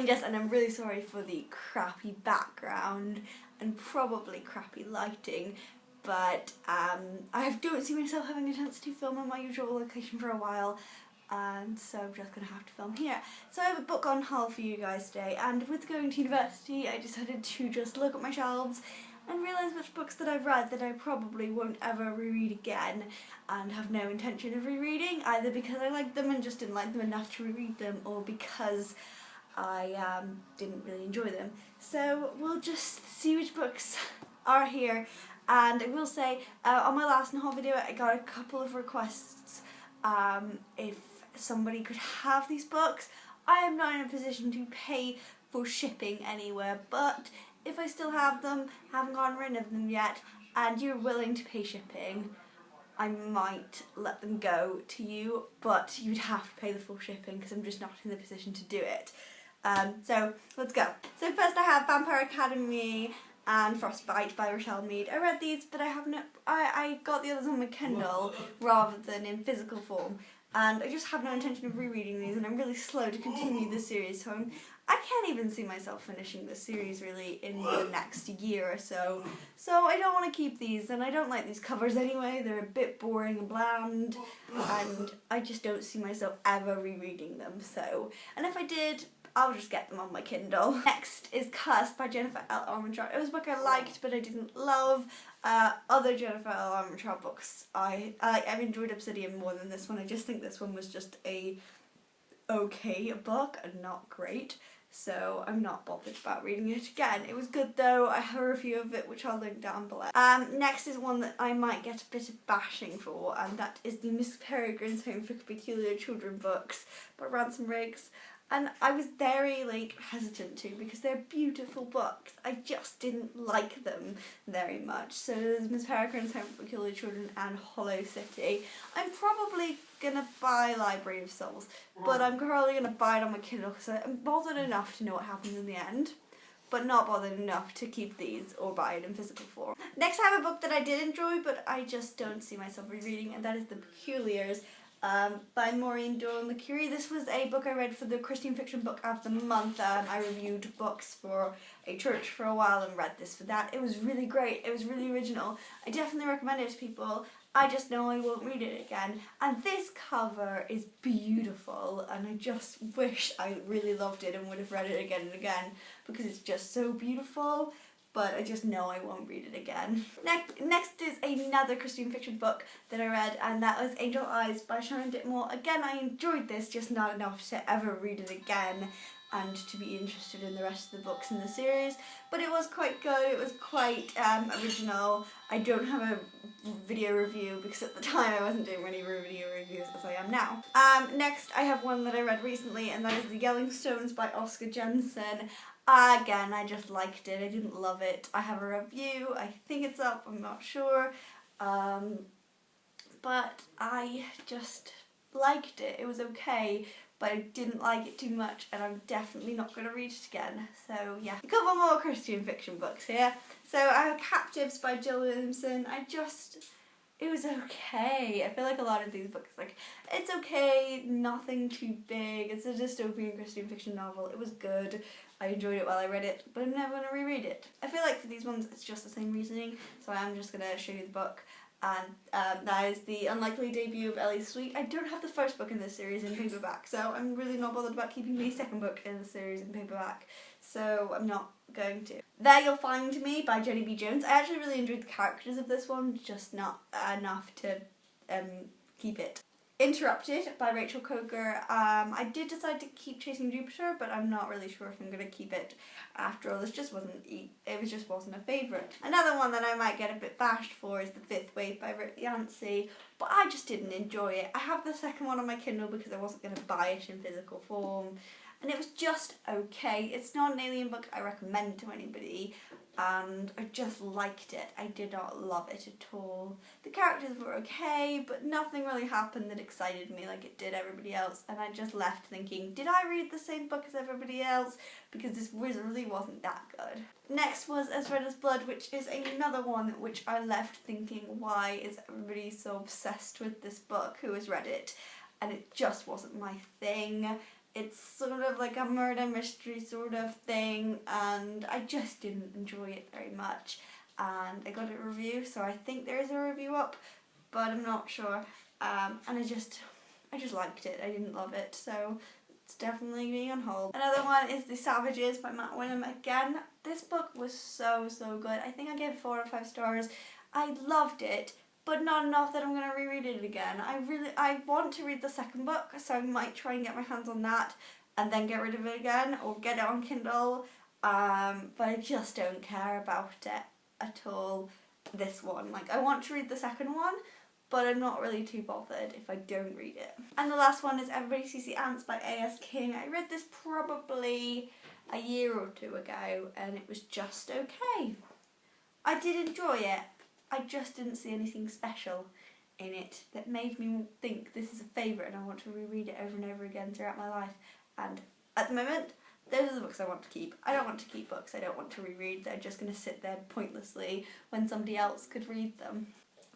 and I'm really sorry for the crappy background and probably crappy lighting, but I don't see myself having a chance to film in my usual location for a while, and so I'm just going to have to film here. So I have a book on haul for you guys today, and with going to university I decided to just look at my shelves and realise which books that I've read that I probably won't ever reread again and have no intention of rereading, either because I liked them and just didn't like them enough to reread them, or because I didn't really enjoy them. So we'll just see which books are here. And I will say, on my last Unhaul video I got a couple of requests if somebody could have these books. I am not in a position to pay for shipping anywhere, but if I still have them, haven't gotten rid of them yet, and you're willing to pay shipping, I might let them go to you, but you'd have to pay the full shipping because I'm just not in the position to do it. So let's go. So first I have Vampire Academy and Frostbite by Rochelle Mead. I read these, but I got the others on my Kindle rather than in physical form, and I just have no intention of rereading these, and I'm really slow to continue the series, so I can't even see myself finishing this series really in the next year or so. So I don't want to keep these, and I don't like these covers anyway. They're a bit boring and bland, and I just don't see myself ever rereading them. So, and if I did, I'll just get them on my Kindle. Next is Cursed by Jennifer L. Armentrout. It was a book I liked, but I didn't love. Other Jennifer L. Armentrout books, I've enjoyed Obsidian more than this one. I just think this one was just a okay book and not great. So I'm not bothered about reading it again. It was good though. I have a review of it which I'll link down below. Next is one that I might get a bit of bashing for, and that is the Miss Peregrine's Home for Peculiar Children books by Ransom Riggs. And I was very hesitant to, because they're beautiful books. I just didn't like them very much. So there's Miss Peregrine's Home for Peculiar Children and Hollow City. I'm probably gonna buy Library of Souls, but I'm probably gonna buy it on my Kindle because I'm bothered enough to know what happens in the end, but not bothered enough to keep these or buy it in physical form. Next I have a book that I did enjoy, but I just don't see myself rereading, and that is The Peculiars by Maureen Doyle-McCurry. This was a book I read for the Christian Fiction Book of the Month. I reviewed books for a church for a while and read this for that. It was really great. It was really original. I definitely recommend it to people. I just know I won't read it again. And this cover is beautiful, and I just wish I really loved it and would have read it again and again because it's just so beautiful. But I just know I won't read it again. Next is another Christian fiction book that I read, and that was Angel Eyes by Sharon Ditmore. Again, I enjoyed this, just not enough to ever read it again and to be interested in the rest of the books in the series. But it was quite good, it was quite original. I don't have a video review because at the time I wasn't doing many video reviews as I am now. Next I have one that I read recently, and that is The Yelling Stones by Oscar Jensen. Again, I just liked it. I didn't love it. I have a review. I think it's up. I'm not sure. But I just liked it. It was okay, but I didn't like it too much, and I'm definitely not going to read it again. So yeah, a couple more Christian fiction books here. So I have Captives by Jill Williamson. It was okay. I feel like a lot of these books, it's okay, nothing too big. It's a dystopian Christian fiction novel. It was good. I enjoyed it while I read it, but I'm never going to reread it. I feel like for these ones it's just the same reasoning, so I am just going to show you the book. And that is The Unlikely Debut of Ellie Sweet. I don't have the first book in this series in paperback, so I'm really not bothered about keeping the second book in the series in paperback, so I'm not going to. There You'll Find Me by Jenny B. Jones. I actually really enjoyed the characters of this one, just not enough to keep it. Interrupted by Rachel Coker. I did decide to keep Chasing Jupiter, but I'm not really sure if I'm going to keep it after all. It just wasn't a favourite. Another one that I might get a bit bashed for is The Fifth Wave by Rick Yancey, but I just didn't enjoy it. I have the second one on my Kindle because I wasn't going to buy it in physical form, and it was just okay. It's not an alien book I recommend to anybody, and I just liked it. I did not love it at all. The characters were okay, but nothing really happened that excited me like it did everybody else, and I just left thinking, did I read the same book as everybody else? Because this really wasn't that good. Next was As Red as Blood, which is another one which I left thinking, why is everybody so obsessed with this book? Who has read it? and it just wasn't my thing. It's sort of like a murder mystery sort of thing, and I just didn't enjoy it very much. And I got a review, so I think there is a review up, but I'm not sure. And I just liked it. I didn't love it, so it's definitely being on hold. Another one is The Savages by Matt Wynnum. Again, this book was so good. I think I gave it 4 out of 5 stars. I loved it, but not enough that I'm going to reread it again. I want to read the second book, so I might try and get my hands on that and then get rid of it again, or get it on Kindle. But I just don't care about it at all, this one. Like, I want to read the second one, but I'm not really too bothered if I don't read it. And the last one is Everybody Sees the Ants by A.S. King. I read this probably a year or 2 ago, and it was just okay. I did enjoy it. I just didn't see anything special in it that made me think this is a favourite and I want to reread it over and over again throughout my life. And at the moment, those are the books I want to keep. I don't want to keep books I don't want to reread. They're just going to sit there pointlessly when somebody else could read them.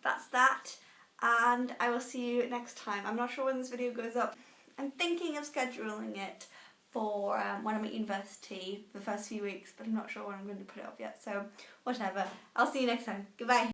That's that, and I will see you next time. I'm not sure when this video goes up. I'm thinking of scheduling it for when I'm at university for the first few weeks, but I'm not sure when I'm going to put it up yet, so whatever. I'll see you next time. Goodbye.